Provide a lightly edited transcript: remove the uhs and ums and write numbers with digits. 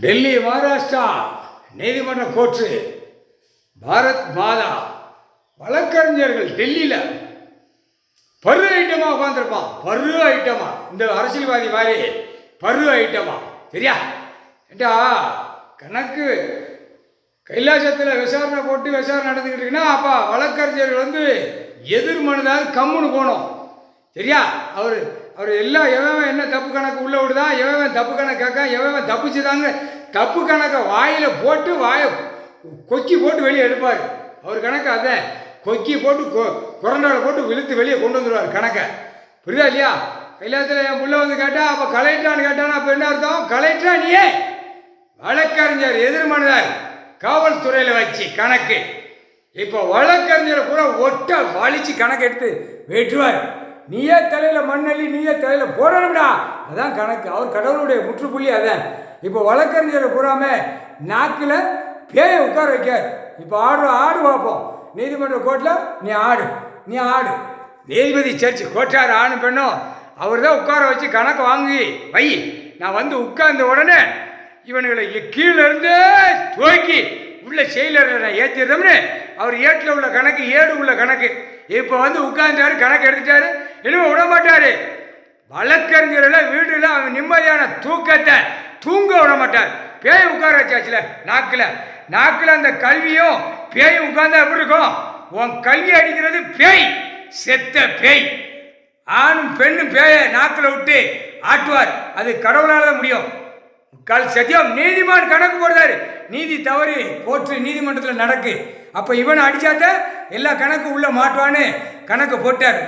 டெல்லி மகாராஷ்டிரா நீதிமன்ற கோர்ட்டு பாரத் மாதா வழக்கறிஞர்கள் டெல்லியில் பரு ஐட்டமாக உட்காந்துருப்பான். பரு ஐட்டமா இந்த அரசியல்வாதி மாதிரி பரு ஐட்டமா சரியா? ஏண்டா கணக்கு கைலாசத்தில் விசாரணை போட்டு விசாரணை நடந்துக்கிட்டு இருக்குன்னா அப்போ வழக்கறிஞர்கள் எதிர் மனதாவது கம்முன்னு போகணும் சரியா? அவர் எல்லாம் எவன் என்ன தப்பு கணக்கு உள்ளே விடுதான், எவன் தப்பு கணக்கு கேட்க, எவன் தப்புச்சுதாங்க தப்பு கணக்கை வாயில் போட்டு வாயை கொக்கி போட்டு வெளியே எடுப்பார். அவர் கணக்கு அதான் கொக்கி போட்டு குரண்டால போட்டு இழுத்து வெளியே கொண்டு வந்துடுவார் கணக்கை. புரியுதா இல்லையா? கைலாசத்தில் என் புள்ள கேட்டால் அப்போ கலெக்டரான்னு கேட்டானா அப்போ என்ன அர்த்தம்? கலெக்டரா நீயே வழக்கறிஞர் எதிர்மனதார் காவல்துறையில் வச்சு கணக்கு. இப்போ வழக்கறிஞரை பூரா ஒட்ட வலிச்சு கணக்கு எடுத்து வெட்டுவார். நீயே தலையில் மண்ணள்ளி நீயே தலையில் போடணும்டா, அதான் கணக்கு. அவர் கடவுளுடைய முற்றுப்புள்ளி அதான். இப்போ வழக்கறிஞரை பூராம நாக்கில் பேயை உட்கார வைக்கார். இப்போ ஆடு பார்ப்போம் நீதிமன்ற கோர்ட்டில். நீ ஆடு நீதிபதி சர்ச்சு கோட்டார் ஆணு பெண்ணும் அவர் தான் உட்கார வச்சு கணக்கு வாங்கி வை. நான் உட்கார்ந்த உடனே இவனுங்களை கீழே இருந்தே துவக்கி உள்ள செயலரில் நான் ஏற்றிடுறோம்னு அவர் ஏட்டில் உள்ள கணக்கு ஏடு உள்ள கணக்கு. இப்போ உட்கார்ந்தாரு கணக்கு எடுத்துட்டாரு. இனிமே விட மாட்டாரு. வழக்கறிஞர்கள் வீட்டில் அவன் நிம்மதியான தூக்கத்தை தூங்க விட மாட்டார். பேய் உட்கார வச்சாச்சுல நாக்கில் அந்த கல்வியும் பேயும் உட்கார்ந்தா எப்படி இருக்கும்? உன் கல்வி அடிக்கிறது பேய், செத்த பேய். ஆணும் பெண்ணும் பேயை நாக்கில் விட்டு ஆட்டுவார். அது கடவுளால் தான் முடியும். சத்தியம் நீதிமான் கணக்கு போடுறாரு. நீதி தவறு போற்று நீதிமன்றத்தில் நடக்கு. அப்போ இவனை அடிச்சாத்த எல்லா கணக்கு உள்ள மாட்டுவான்னு கணக்கு போட்டார்.